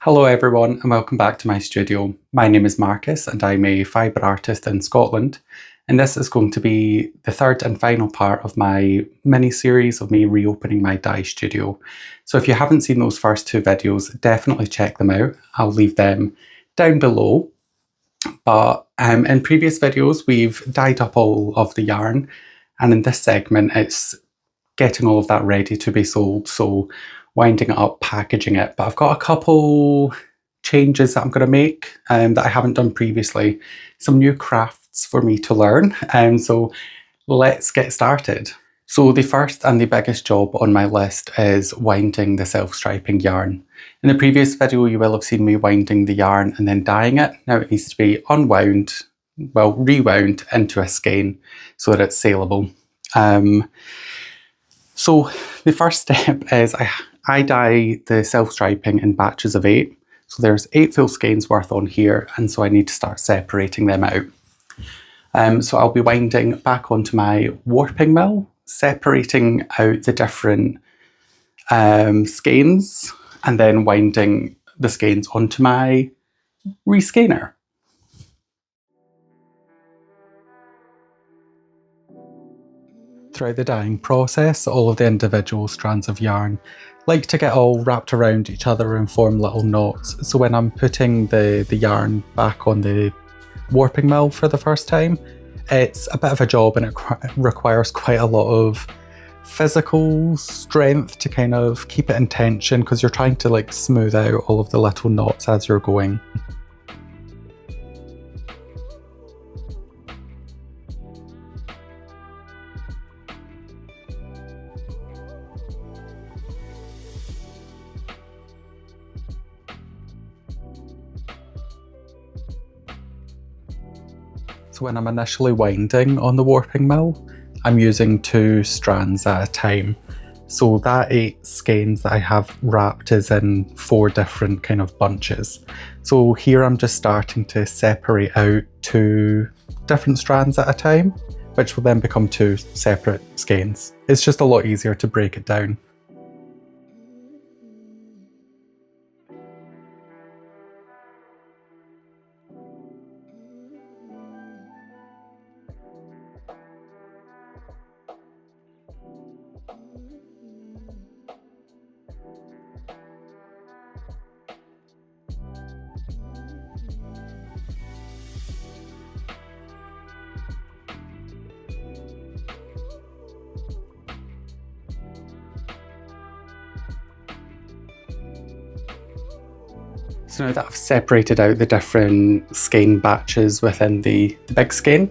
Hello everyone and welcome back to my studio. My name is Marcus and I'm a fibre artist in Scotland, and this is going to be the third and final part of my mini-series of me reopening my dye studio. So if you haven't seen those first two videos, definitely check them out. I'll leave them down below. But in previous videos we've dyed up all of the yarn, and in this segment it's getting all of that ready to be sold, so winding it up, packaging it. But I've got a couple changes that I'm going to make that I haven't done previously, some new crafts for me to learn, so let's get started. So the first and the biggest job on my list is winding the self-striping yarn. In the previous video you will have seen me winding the yarn and then dyeing it. Now it needs to be unwound, well, rewound into a skein so that it's saleable. So the first step is I dye the self-striping in batches of 8. So there's 8 full skeins worth on here, and so I need to start separating them out. So I'll be winding back onto my warping mill, separating out the different skeins, and then winding the skeins onto my reskeiner. Throughout the dyeing process, all of the individual strands of yarn like to get all wrapped around each other and form little knots. So when I'm putting the yarn back on the warping mill for the first time, it's a bit of a job and it requires quite a lot of physical strength to kind of keep it in tension, because you're trying to like smooth out all of the little knots as you're going. So when I'm initially winding on the warping mill, I'm using 2 strands at a time. So that 8 skeins that I have wrapped is in 4 different kind of bunches. So here I'm just starting to separate out 2 different strands at a time, which will then become 2 separate skeins. It's just a lot easier to break it down. So now that I've separated out the different skein batches within the big skein,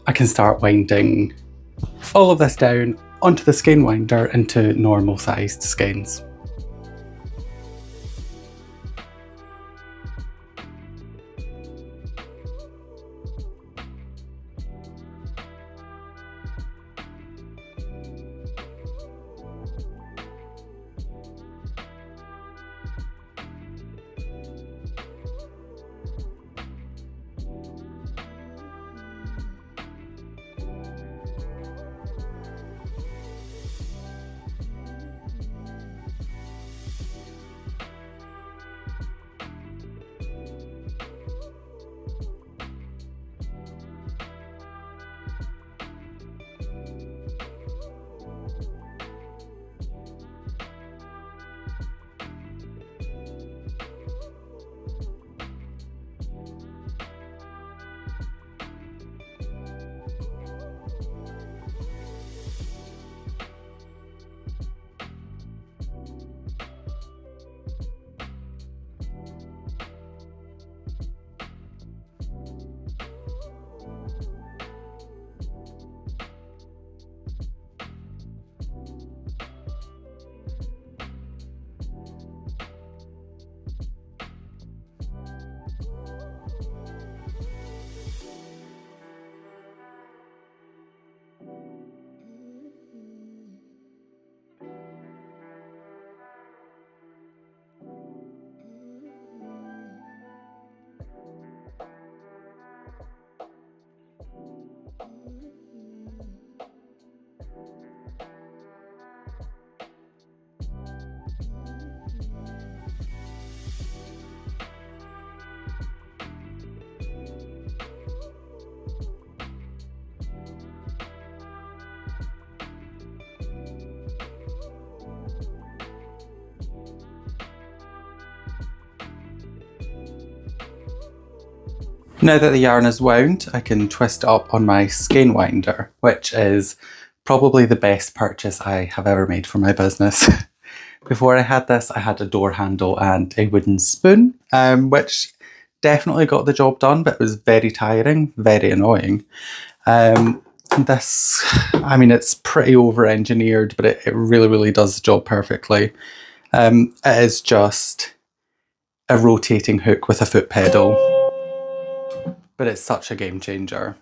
I can start winding all of this down onto the skein winder into normal sized skeins. Now that the yarn is wound, I can twist it up on my skein winder, which is probably the best purchase I have ever made for my business. Before I had this, I had a door handle and a wooden spoon, which definitely got the job done, but it was very tiring, very annoying. This, I mean, it's pretty over-engineered, but it really, really does the job perfectly. It is just a rotating hook with a foot pedal, but it's such a game changer.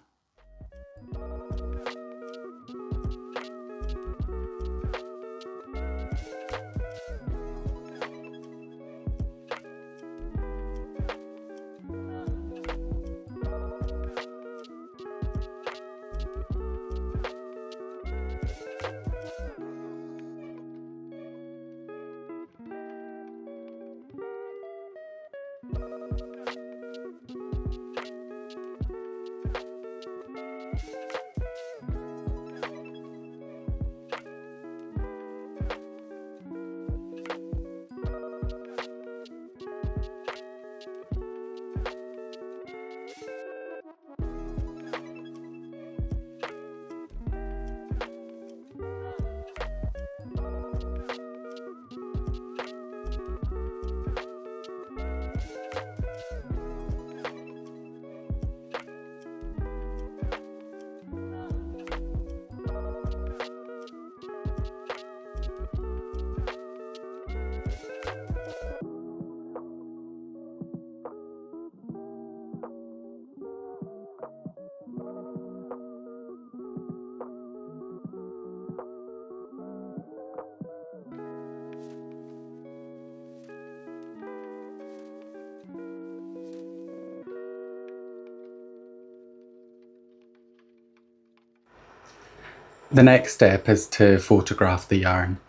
The next step is to photograph the yarn.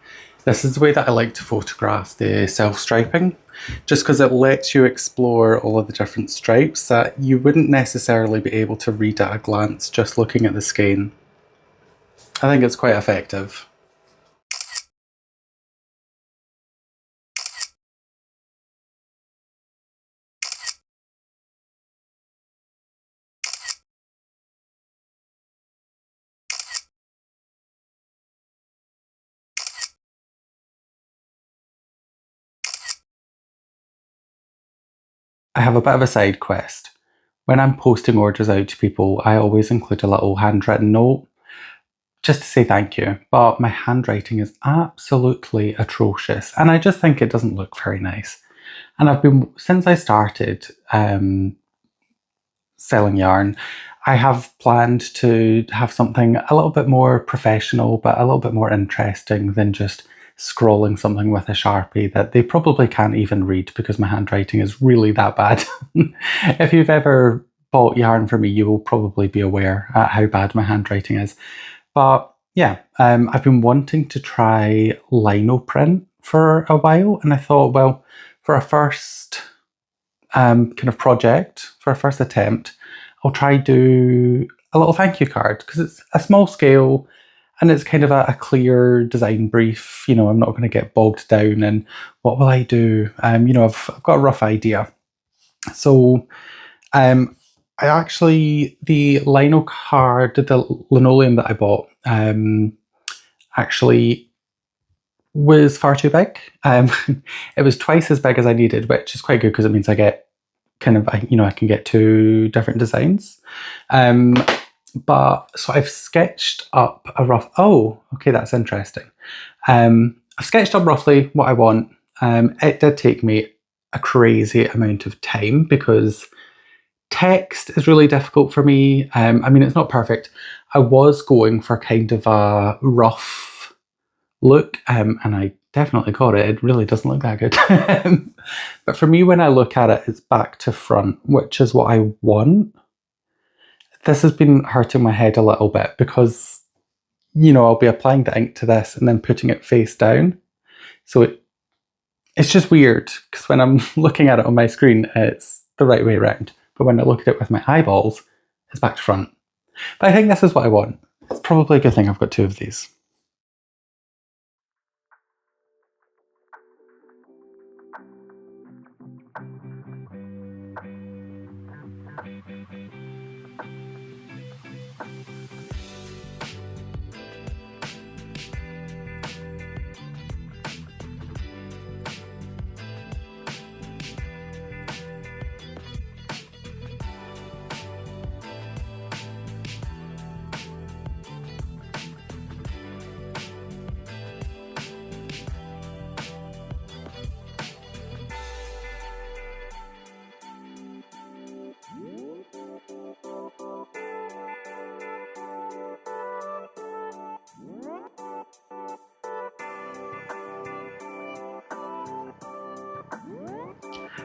This is the way that I like to photograph the self-striping, just because it lets you explore all of the different stripes that you wouldn't necessarily be able to read at a glance just looking at the skein. I think it's quite effective. I have a bit of a side quest. When I'm posting orders out to people, I always include a little handwritten note just to say thank you, but my handwriting is absolutely atrocious and I just think it doesn't look very nice. And I've been, since I started selling yarn, I have planned to have something a little bit more professional, but a little bit more interesting than just scrolling something with a Sharpie that they probably can't even read because my handwriting is really that bad. If you've ever bought yarn from me, you will probably be aware at how bad my handwriting is. But yeah, I've been wanting to try lino print for a while, and I thought, well, for a first kind of project, for a first attempt, I'll try do a little thank you card because it's a small scale and it's kind of a clear design brief. You know, I'm not going to get bogged down in what will I do. You know, I've got a rough idea. So I actually, the lino card, the linoleum that I bought, actually was far too big. It was twice as big as I needed, which is quite good because it means I get kind of, you know, I can get two different designs. But so I've sketched up a rough, oh, okay, that's interesting. I've sketched up roughly what I want. It did take me a crazy amount of time because text is really difficult for me. I mean, it's not perfect. I was going for kind of a rough look, and I definitely got it. It really doesn't look that good. But for me, when I look at it, it's back to front, which is what I want. This has been hurting my head a little bit because, you know, I'll be applying the ink to this and then putting it face down. So it's just weird because when I'm looking at it on my screen, it's the right way around. But when I look at it with my eyeballs, it's back to front. But I think this is what I want. It's probably a good thing I've got two of these.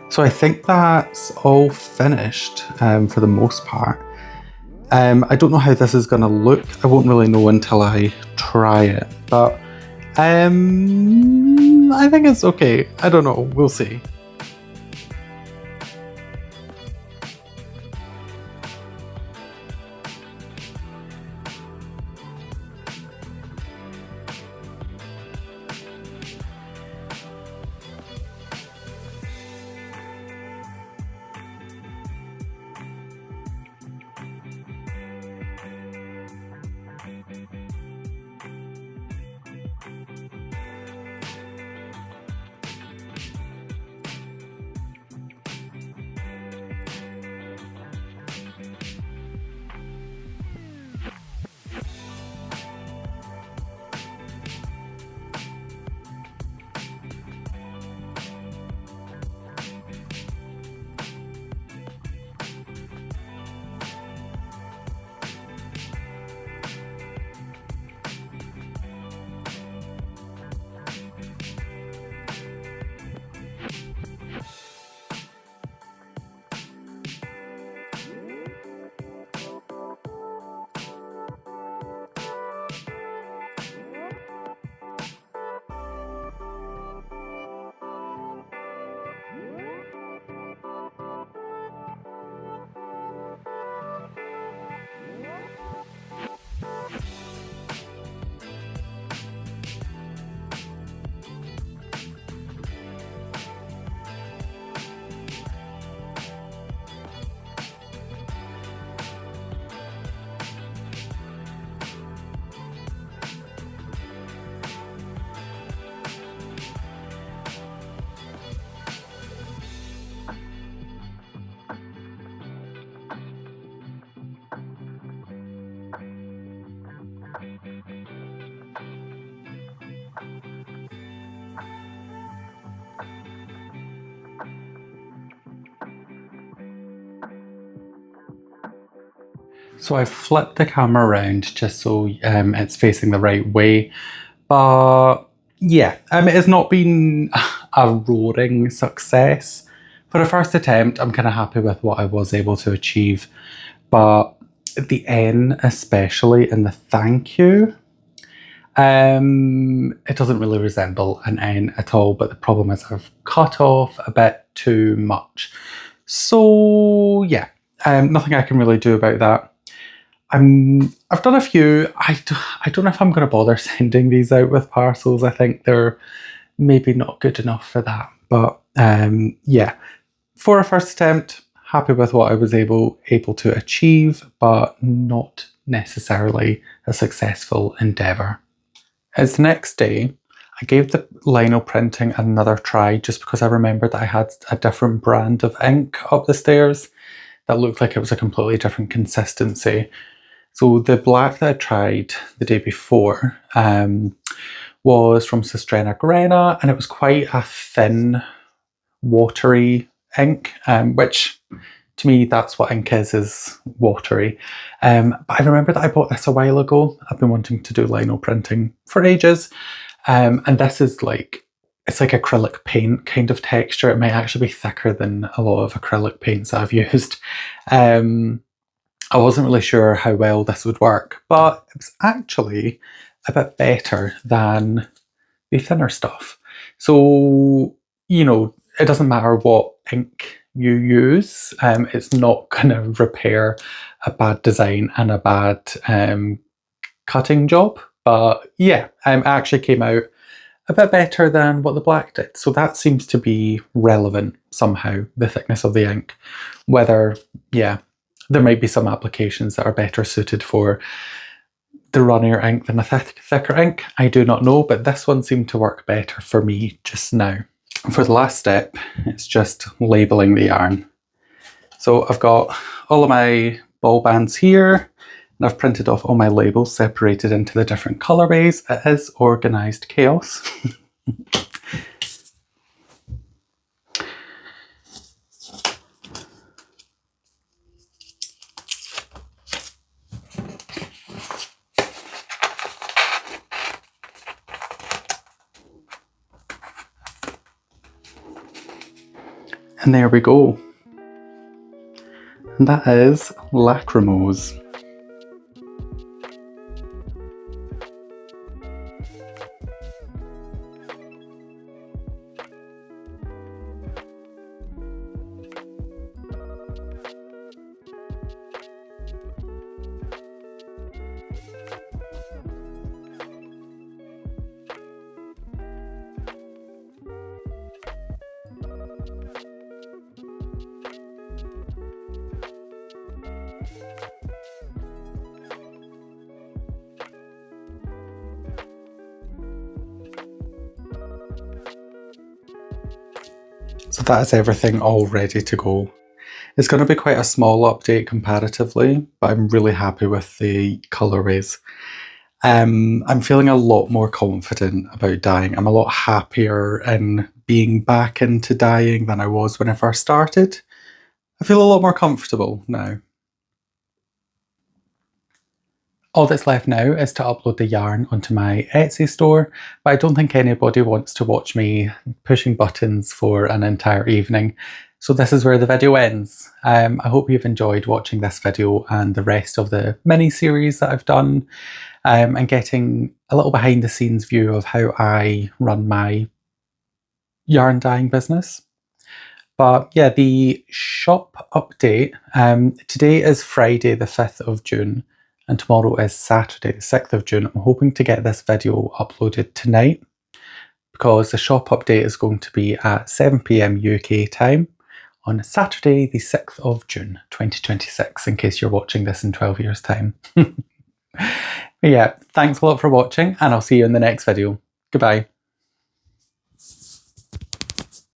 So I think that's all finished for the most part. I don't know how this is going to look. I won't really know until I try it, but I think it's okay. I don't know, we'll see. So I've flipped the camera around just so it's facing the right way, but yeah, it has not been a roaring success. For a first attempt, I'm kind of happy with what I was able to achieve, but the N, especially in the thank you, it doesn't really resemble an N at all, but the problem is I've cut off a bit too much. So yeah, nothing I can really do about that. I've done a few. I don't know if I'm going to bother sending these out with parcels. I think they're maybe not good enough for that. But yeah, for a first attempt, happy with what I was able to achieve, but not necessarily a successful endeavour. It's the next day. I gave the lino printing another try just because I remembered that I had a different brand of ink up the stairs that looked like it was a completely different consistency. So the black that I tried the day before was from Sistrena Grena, and it was quite a thin, watery ink, which to me, that's what ink is watery. But I remember that I bought this a while ago. I've been wanting to do lino printing for ages. And this is like, it's like acrylic paint kind of texture. It might actually be thicker than a lot of acrylic paints I've used. I wasn't really sure how well this would work, but it was actually a bit better than the thinner stuff. So, you know, it doesn't matter what ink you use, it's not going to repair a bad design and a bad cutting job. But yeah, it actually came out a bit better than what the black did. So that seems to be relevant somehow, the thickness of the ink. Whether, yeah, There might be some applications that are better suited for the runnier ink than a thicker ink. I do not know, but this one seemed to work better for me just now. For the last step, it's just labeling the yarn. So I've got all of my ball bands here, and I've printed off all my labels separated into the different colourways. It is organised chaos. And there we go. And that is Lachrymose. So that's everything all ready to go. It's going to be quite a small update comparatively, but I'm really happy with the colourways. I'm feeling a lot more confident about dyeing. I'm a lot happier in being back into dyeing than I was when I first started. I feel a lot more comfortable now. All that's left now is to upload the yarn onto my Etsy store, but I don't think anybody wants to watch me pushing buttons for an entire evening. So this is where the video ends. I hope you've enjoyed watching this video and the rest of the mini-series that I've done, and getting a little behind the scenes view of how I run my yarn dyeing business. But yeah, the shop update, today is Friday the 5th of June. And tomorrow is Saturday, the 6th of June. I'm hoping to get this video uploaded tonight because the shop update is going to be at 7 PM UK time on Saturday, the 6th of June, 2026, in case you're watching this in 12 years' time. But yeah, thanks a lot for watching, and I'll see you in the next video. Goodbye.